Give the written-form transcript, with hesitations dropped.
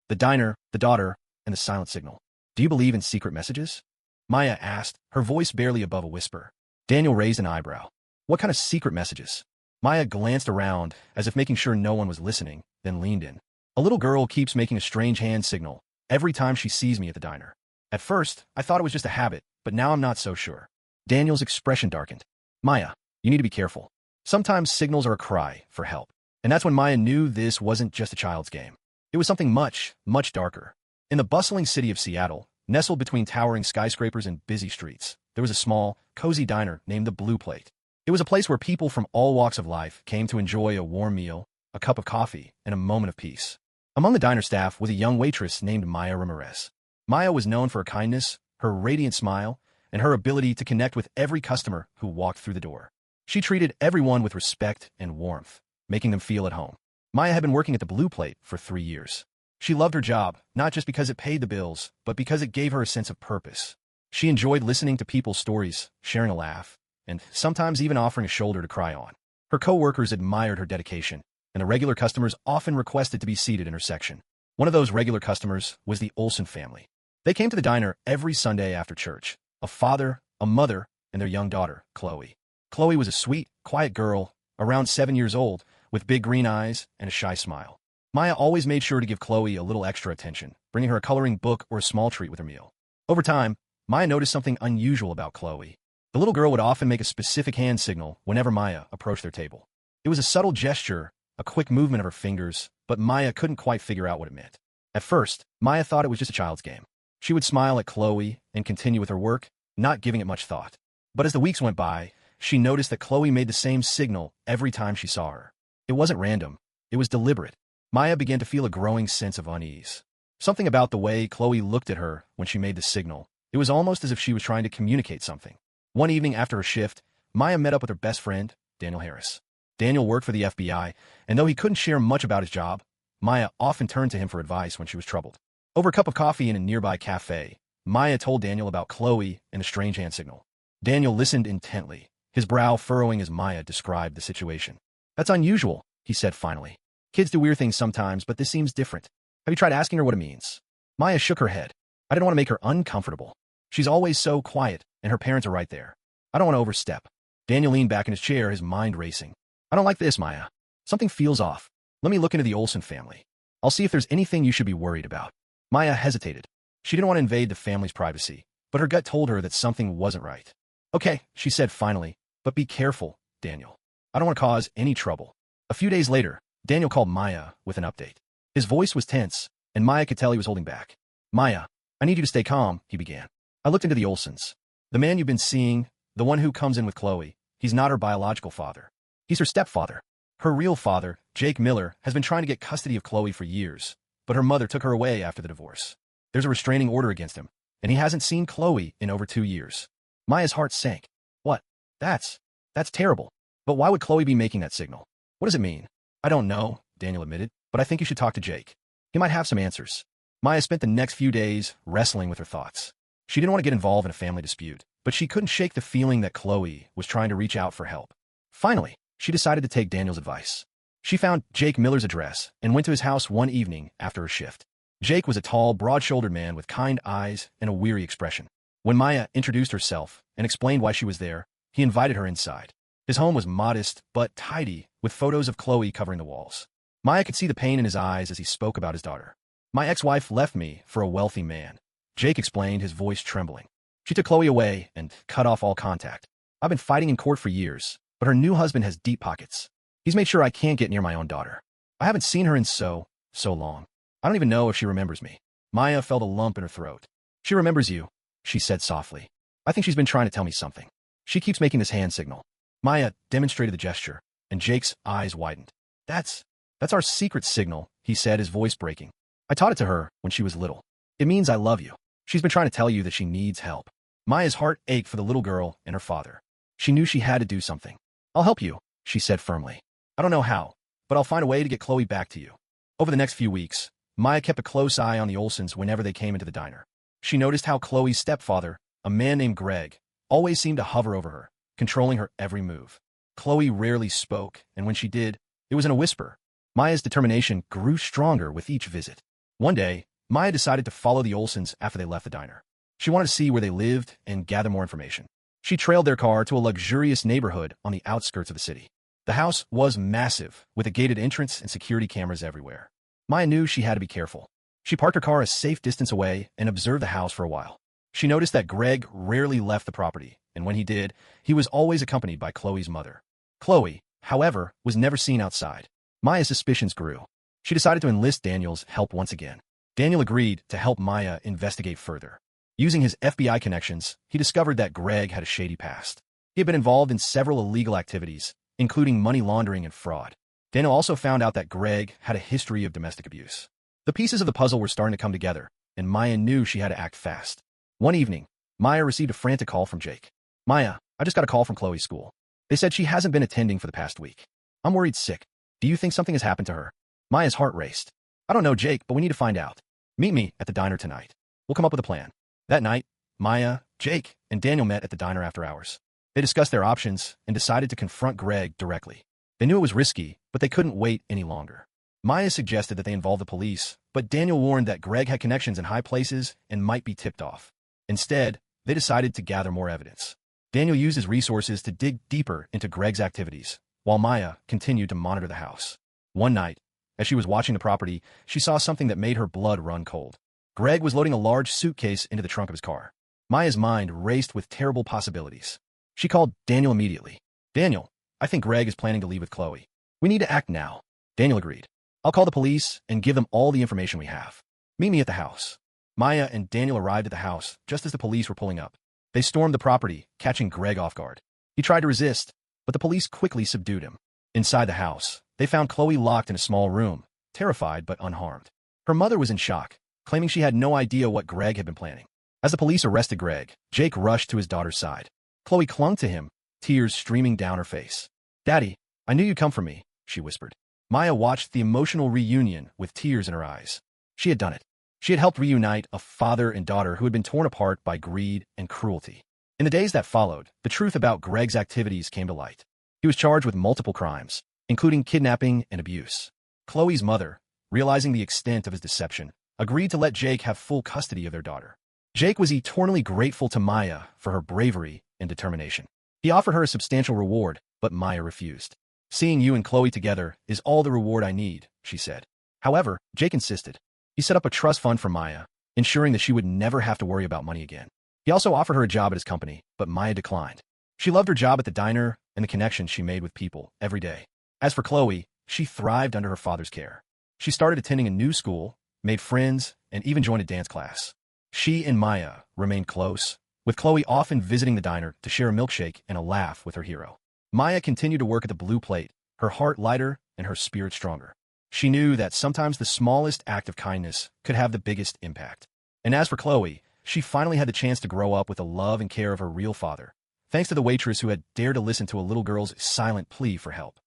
The diner, the daughter, and the silent signal. Do you believe in secret messages? Maya asked, her voice barely above a whisper. Daniel raised an eyebrow. What kind of secret messages? Maya glanced around, as if making sure no one was listening, then leaned in. A little girl keeps making a strange hand signal every time she sees me at the diner. At first, I thought it was just a habit, but now I'm not so sure. Daniel's expression darkened. Maya, you need to be careful. Sometimes signals are a cry for help. And that's when Maya knew this wasn't just a child's game. It was something much, much darker. In the bustling city of Seattle, nestled between towering skyscrapers and busy streets, there was a small, cozy diner named the Blue Plate. It was a place where people from all walks of life came to enjoy a warm meal, a cup of coffee, and a moment of peace. Among the diner staff was a young waitress named Maya Ramirez. Maya was known for her kindness, her radiant smile, and her ability to connect with every customer who walked through the door. She treated everyone with respect and warmth, making them feel at home. Maya had been working at the Blue Plate for 3 years. She loved her job, not just because it paid the bills, but because it gave her a sense of purpose. She enjoyed listening to people's stories, sharing a laugh, and sometimes even offering a shoulder to cry on. Her co-workers admired her dedication, and the regular customers often requested to be seated in her section. One of those regular customers was the Olsen family. They came to the diner every Sunday after church, a father, a mother, and their young daughter, Chloe. Chloe was a sweet, quiet girl, around 7 years old, with big green eyes and a shy smile. Maya always made sure to give Chloe a little extra attention, bringing her a coloring book or a small treat with her meal. Over time, Maya noticed something unusual about Chloe. The little girl would often make a specific hand signal whenever Maya approached their table. It was a subtle gesture, a quick movement of her fingers, but Maya couldn't quite figure out what it meant. At first, Maya thought it was just a child's game. She would smile at Chloe and continue with her work, not giving it much thought. But as the weeks went by, she noticed that Chloe made the same signal every time she saw her. It wasn't random. It was deliberate. Maya began to feel a growing sense of unease. Something about the way Chloe looked at her when she made the signal. It was almost as if she was trying to communicate something. One evening after her shift, Maya met up with her best friend, Daniel Harris. Daniel worked for the FBI, and though he couldn't share much about his job, Maya often turned to him for advice when she was troubled. Over a cup of coffee in a nearby cafe, Maya told Daniel about Chloe and the strange hand signal. Daniel listened intently, his brow furrowing as Maya described the situation. That's unusual, he said finally. Kids do weird things sometimes, but this seems different. Have you tried asking her what it means? Maya shook her head. I didn't want to make her uncomfortable. She's always so quiet, and her parents are right there. I don't want to overstep. Daniel leaned back in his chair, his mind racing. I don't like this, Maya. Something feels off. Let me look into the Olsen family. I'll see if there's anything you should be worried about. Maya hesitated. She didn't want to invade the family's privacy, but her gut told her that something wasn't right. Okay, she said finally, but be careful, Daniel. I don't want to cause any trouble. A few days later, Daniel called Maya with an update. His voice was tense, and Maya could tell he was holding back. Maya, I need you to stay calm, he began. I looked into the Olsens. The man you've been seeing, the one who comes in with Chloe, he's not her biological father. He's her stepfather. Her real father, Jake Miller, has been trying to get custody of Chloe for years, but her mother took her away after the divorce. There's a restraining order against him, and he hasn't seen Chloe in over 2 years. Maya's heart sank. What? That's terrible. But why would Chloe be making that signal? What does it mean? I don't know, Daniel admitted, but I think you should talk to Jake. He might have some answers. Maya spent the next few days wrestling with her thoughts. She didn't want to get involved in a family dispute, but she couldn't shake the feeling that Chloe was trying to reach out for help. Finally, she decided to take Daniel's advice. She found Jake Miller's address and went to his house one evening after her shift. Jake was a tall, broad-shouldered man with kind eyes and a weary expression. When Maya introduced herself and explained why she was there, he invited her inside. His home was modest but tidy, with photos of Chloe covering the walls. Maya could see the pain in his eyes as he spoke about his daughter. My ex-wife left me for a wealthy man, Jake explained, his voice trembling. She took Chloe away and cut off all contact. I've been fighting in court for years, but her new husband has deep pockets. He's made sure I can't get near my own daughter. I haven't seen her in so long. I don't even know if she remembers me. Maya felt a lump in her throat. She remembers you, she said softly. I think she's been trying to tell me something. She keeps making this hand signal. Maya demonstrated the gesture, and Jake's eyes widened. That's our secret signal, he said, his voice breaking. I taught it to her when she was little. It means I love you. She's been trying to tell you that she needs help. Maya's heart ached for the little girl and her father. She knew she had to do something. I'll help you, she said firmly. I don't know how, but I'll find a way to get Chloe back to you. Over the next few weeks, Maya kept a close eye on the Olsens whenever they came into the diner. She noticed how Chloe's stepfather, a man named Greg, always seemed to hover over her, controlling her every move. Chloe rarely spoke, and when she did, it was in a whisper. Maya's determination grew stronger with each visit. One day, Maya decided to follow the Olsons after they left the diner. She wanted to see where they lived and gather more information. She trailed their car to a luxurious neighborhood on the outskirts of the city. The house was massive, with a gated entrance and security cameras everywhere. Maya knew she had to be careful. She parked her car a safe distance away and observed the house for a while. She noticed that Greg rarely left the property, and when he did, he was always accompanied by Chloe's mother. Chloe, however, was never seen outside. Maya's suspicions grew. She decided to enlist Daniel's help once again. Daniel agreed to help Maya investigate further. Using his FBI connections, he discovered that Greg had a shady past. He had been involved in several illegal activities, including money laundering and fraud. Daniel also found out that Greg had a history of domestic abuse. The pieces of the puzzle were starting to come together, and Maya knew she had to act fast. One evening, Maya received a frantic call from Jake. "Maya, I just got a call from Chloe's school. They said she hasn't been attending for the past week. I'm worried sick. Do you think something has happened to her?" Maya's heart raced. "I don't know, Jake, but we need to find out. Meet me at the diner tonight. We'll come up with a plan." That night, Maya, Jake, and Daniel met at the diner after hours. They discussed their options and decided to confront Greg directly. They knew it was risky, but they couldn't wait any longer. Maya suggested that they involve the police, but Daniel warned that Greg had connections in high places and might be tipped off. Instead, they decided to gather more evidence. Daniel used his resources to dig deeper into Greg's activities, while Maya continued to monitor the house. One night, as she was watching the property, she saw something that made her blood run cold. Greg was loading a large suitcase into the trunk of his car. Maya's mind raced with terrible possibilities. She called Daniel immediately. "Daniel, I think Greg is planning to leave with Chloe. We need to act now." Daniel agreed. "I'll call the police and give them all the information we have. Meet me at the house." Maya and Daniel arrived at the house just as the police were pulling up. They stormed the property, catching Greg off guard. He tried to resist, but the police quickly subdued him. Inside the house, they found Chloe locked in a small room, terrified but unharmed. Her mother was in shock, claiming she had no idea what Greg had been planning. As the police arrested Greg, Jake rushed to his daughter's side. Chloe clung to him, tears streaming down her face. "Daddy, I knew you'd come for me," she whispered. Maya watched the emotional reunion with tears in her eyes. She had done it. She had helped reunite a father and daughter who had been torn apart by greed and cruelty. In the days that followed, the truth about Greg's activities came to light. He was charged with multiple crimes, including kidnapping and abuse. Chloe's mother, realizing the extent of his deception, agreed to let Jake have full custody of their daughter. Jake was eternally grateful to Maya for her bravery and determination. He offered her a substantial reward, but Maya refused. "Seeing you and Chloe together is all the reward I need," she said. However, Jake insisted. He set up a trust fund for Maya, ensuring that she would never have to worry about money again. He also offered her a job at his company, but Maya declined. She loved her job at the diner and the connections she made with people every day. As for Chloe, she thrived under her father's care. She started attending a new school, made friends, and even joined a dance class. She and Maya remained close, with Chloe often visiting the diner to share a milkshake and a laugh with her hero. Maya continued to work at the Blue Plate, her heart lighter and her spirit stronger. She knew that sometimes the smallest act of kindness could have the biggest impact. And as for Chloe, she finally had the chance to grow up with the love and care of her real father, thanks to the waitress who had dared to listen to a little girl's silent plea for help.